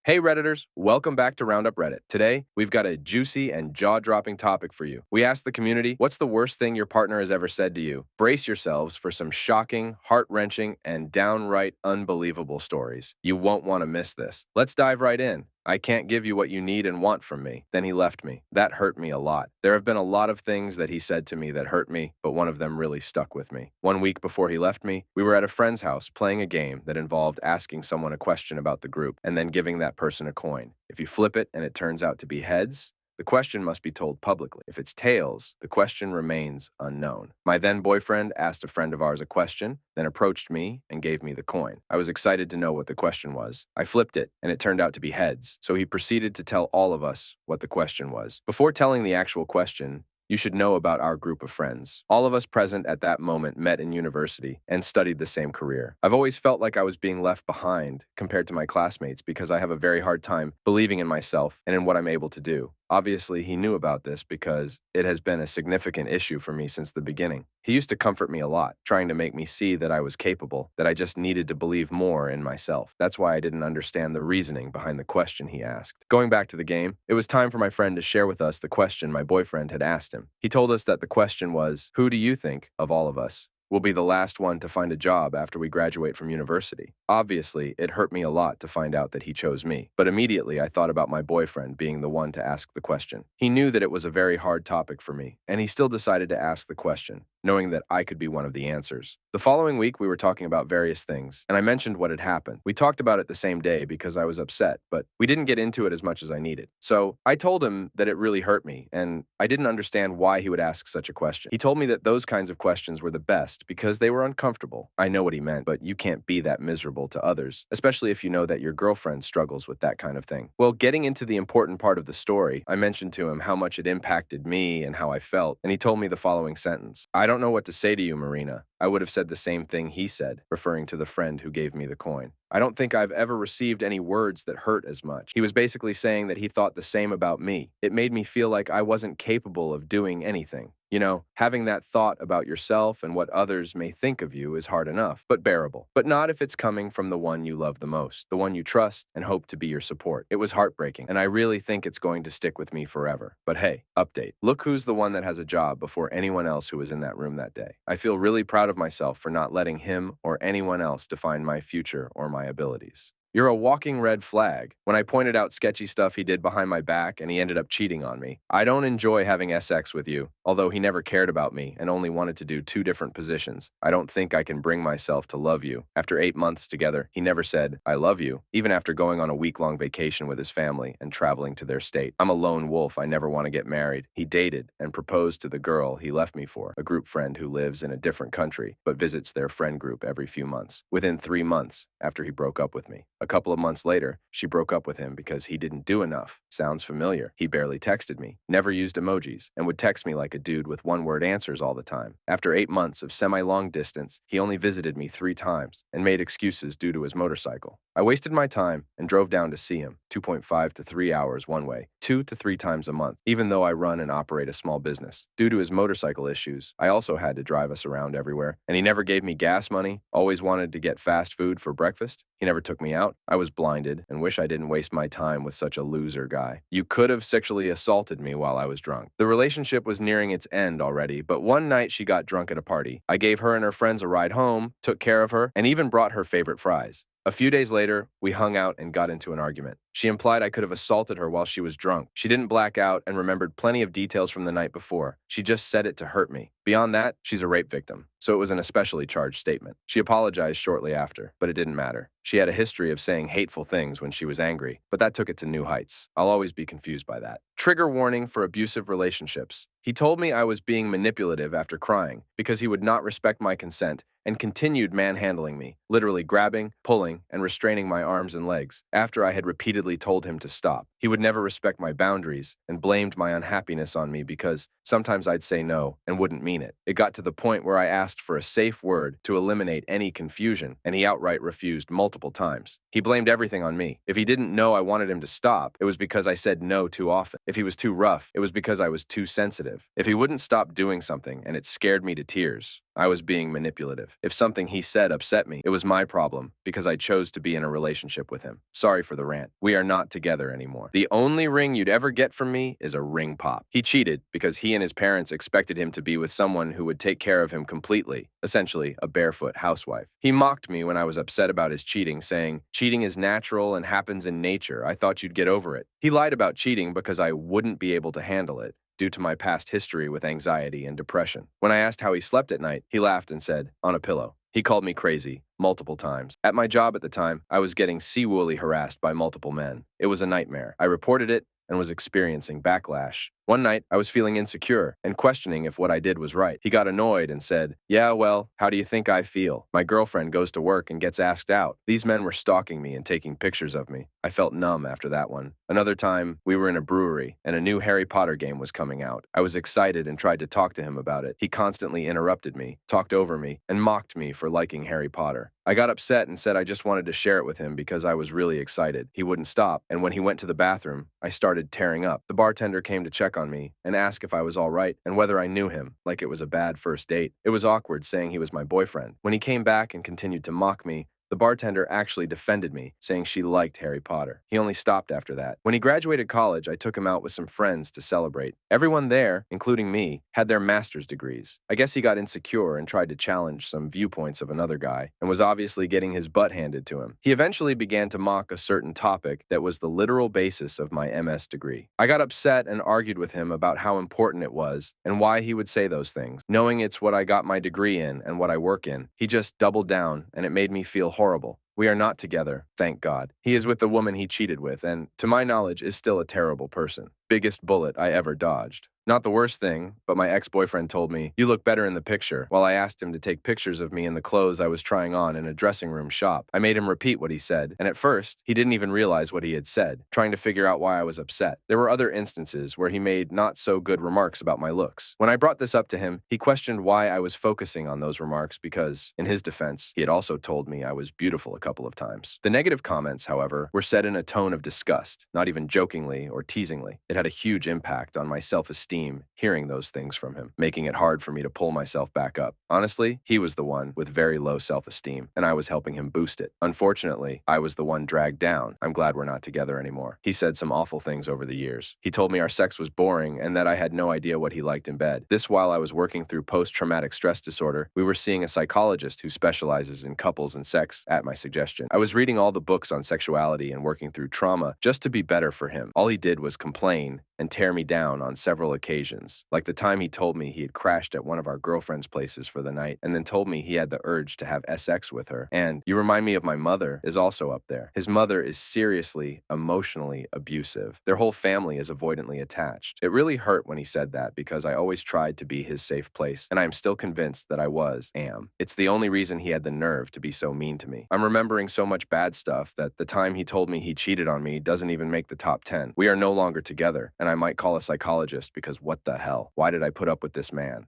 Hey Redditors, welcome back to Roundup Reddit. Today, we've got a juicy and jaw-dropping topic for you. We asked the community, what's the worst thing your partner has ever said to you? Brace yourselves for some shocking, heart-wrenching, and downright unbelievable stories. You won't want to miss this. Let's dive right in. I can't give you what you need and want from me. Then he left me. That hurt me a lot. There have been a lot of things that he said to me that hurt me, but one of them really stuck with me. 1 week before he left me, we were at a friend's house playing a game that involved asking someone a question about the group and then giving that person a coin. If you flip it and it turns out to be heads, the question must be told publicly. If it's tails, the question remains unknown. My then boyfriend asked a friend of ours a question, then approached me and gave me the coin. I was excited to know what the question was. I flipped it, and it turned out to be heads, so he proceeded to tell all of us what the question was. Before telling the actual question, you should know about our group of friends. All of us present at that moment met in university and studied the same career. I've always felt like I was being left behind compared to my classmates because I have a very hard time believing in myself and in what I'm able to do. Obviously, he knew about this because it has been a significant issue for me since the beginning. He used to comfort me a lot, trying to make me see that I was capable, that I just needed to believe more in myself. That's why I didn't understand the reasoning behind the question he asked. Going back to the game, it was time for my friend to share with us the question my boyfriend had asked him. He told us that the question was, who do you think, of all of us, will be the last one to find a job after we graduate from university? Obviously, it hurt me a lot to find out that he chose me, but immediately I thought about my boyfriend being the one to ask the question. He knew that it was a very hard topic for me, and he still decided to ask the question, knowing that I could be one of the answers. The following week, we were talking about various things, and I mentioned what had happened. We talked about it the same day because I was upset, but we didn't get into it as much as I needed. So I told him that it really hurt me, and I didn't understand why he would ask such a question. He told me that those kinds of questions were the best because they were uncomfortable. I know what he meant, but you can't be that miserable to others, especially if you know that your girlfriend struggles with that kind of thing. Well, getting into the important part of the story, I mentioned to him how much it impacted me and how I felt, and he told me the following sentence. I don't know what to say to you, Marina. I would have said the same thing he said, referring to the friend who gave me the coin. I don't think I've ever received any words that hurt as much. He was basically saying that he thought the same about me. It made me feel like I wasn't capable of doing anything. You know, having that thought about yourself and what others may think of you is hard enough, but bearable. But not if it's coming from the one you love the most, the one you trust and hope to be your support. It was heartbreaking, and I really think it's going to stick with me forever. But hey, update. Look who's the one that has a job before anyone else who was in that room that day. I feel really proud of myself for not letting him or anyone else define my future or my abilities. You're a walking red flag. When I pointed out sketchy stuff he did behind my back and he ended up cheating on me. I don't enjoy having sex with you, although he never cared about me and only wanted to do 2 different positions. I don't think I can bring myself to love you. After 8 months together, he never said, I love you, even after going on a week-long vacation with his family and traveling to their state. I'm a lone wolf. I never want to get married. He dated and proposed to the girl he left me for, a group friend who lives in a different country but visits their friend group every few months. Within 3 months after he broke up with me. A couple of months later, she broke up with him because he didn't do enough. Sounds familiar. He barely texted me, never used emojis, and would text me like a dude with one-word answers all the time. After 8 months of semi-long distance, he only visited me 3 times and made excuses due to his motorcycle. I wasted my time and drove down to see him, 2.5 to 3 hours one way, 2 to 3 times a month, even though I run and operate a small business. Due to his motorcycle issues, I also had to drive us around everywhere, and he never gave me gas money, always wanted to get fast food for breakfast. He never took me out. I was blinded and wish I didn't waste my time with such a loser guy. You could have sexually assaulted me while I was drunk. The relationship was nearing its end already, but one night she got drunk at a party. I gave her and her friends a ride home, took care of her, and even brought her favorite fries. A few days later, we hung out and got into an argument. She implied I could have assaulted her while she was drunk. She didn't black out and remembered plenty of details from the night before. She just said it to hurt me. Beyond that, she's a rape victim, so it was an especially charged statement. She apologized shortly after, but it didn't matter. She had a history of saying hateful things when she was angry, but that took it to new heights. I'll always be confused by that. Trigger warning for abusive relationships. He told me I was being manipulative after crying because he would not respect my consent and continued manhandling me, literally grabbing, pulling, and restraining my arms and legs after I had repeatedly told him to stop. He would never respect my boundaries and blamed my unhappiness on me because sometimes I'd say no and wouldn't mean it. It got to the point where I asked for a safe word to eliminate any confusion, and he outright refused multiple times. He blamed everything on me. If he didn't know I wanted him to stop, it was because I said no too often. If he was too rough, it was because I was too sensitive. If he wouldn't stop doing something and it scared me to tears, I was being manipulative. If something he said upset me, it was my problem because I chose to be in a relationship with him. Sorry for the rant. We are not together anymore. The only ring you'd ever get from me is a ring pop. He cheated because he and his parents expected him to be with someone who would take care of him completely, essentially a barefoot housewife. He mocked me when I was upset about his cheating, saying, "Cheating is natural and happens in nature. I thought you'd get over it." He lied about cheating because I wouldn't be able to handle it due to my past history with anxiety and depression. When I asked how he slept at night, he laughed and said, "On a pillow." He called me crazy multiple times. At my job at the time, I was getting seawoolly harassed by multiple men. It was a nightmare. I reported it and was experiencing backlash. One night, I was feeling insecure and questioning if what I did was right. He got annoyed and said, "Yeah, well, how do you think I feel? My girlfriend goes to work and gets asked out." These men were stalking me and taking pictures of me. I felt numb after that one. Another time, we were in a brewery and a new Harry Potter game was coming out. I was excited and tried to talk to him about it. He constantly interrupted me, talked over me, and mocked me for liking Harry Potter. I got upset and said I just wanted to share it with him because I was really excited. He wouldn't stop, and when he went to the bathroom, I started tearing up. The bartender came to check on me and asked if I was all right and whether I knew him, like it was a bad first date. It was awkward saying he was my boyfriend. When he came back and continued to mock me, the bartender actually defended me, saying she liked Harry Potter. He only stopped after that. When he graduated college, I took him out with some friends to celebrate. Everyone there, including me, had their master's degrees. I guess he got insecure and tried to challenge some viewpoints of another guy, and was obviously getting his butt handed to him. He eventually began to mock a certain topic that was the literal basis of my MS degree. I got upset and argued with him about how important it was and why he would say those things. Knowing it's what I got my degree in and what I work in, he just doubled down, and it made me feel horrible. We are not together, thank God. He is with the woman he cheated with and, to my knowledge, is still a terrible person. Biggest bullet I ever dodged. Not the worst thing, but my ex-boyfriend told me, "You look better in the picture," while I asked him to take pictures of me in the clothes I was trying on in a dressing room shop. I made him repeat what he said, and at first, he didn't even realize what he had said, trying to figure out why I was upset. There were other instances where he made not so good remarks about my looks. When I brought this up to him, he questioned why I was focusing on those remarks because, in his defense, he had also told me I was beautiful a couple of times. The negative comments, however, were said in a tone of disgust, not even jokingly or teasingly. It had a huge impact on my self-esteem hearing those things from him, making it hard for me to pull myself back up. Honestly, he was the one with very low self-esteem, and I was helping him boost it. Unfortunately, I was the one dragged down. I'm glad we're not together anymore. He said some awful things over the years. He told me our sex was boring and that I had no idea what he liked in bed. This while I was working through post-traumatic stress disorder. We were seeing a psychologist who specializes in couples and sex at my suggestion. I was reading all the books on sexuality and working through trauma just to be better for him. All he did was complain and tear me down on several occasions, like the time he told me he had crashed at one of our girlfriend's places for the night and then told me he had the urge to have sex with her. And "You remind me of my mother" is also up there. His mother is seriously emotionally abusive. Their whole family is avoidantly attached. It really hurt when he said that because I always tried to be his safe place, and I am still convinced that I am. It's the only reason he had the nerve to be so mean to me. I'm remembering so much bad stuff that the time he told me he cheated on me doesn't even make the top 10. We are no longer together, and I might call a psychologist because what the hell? Why did I put up with this man?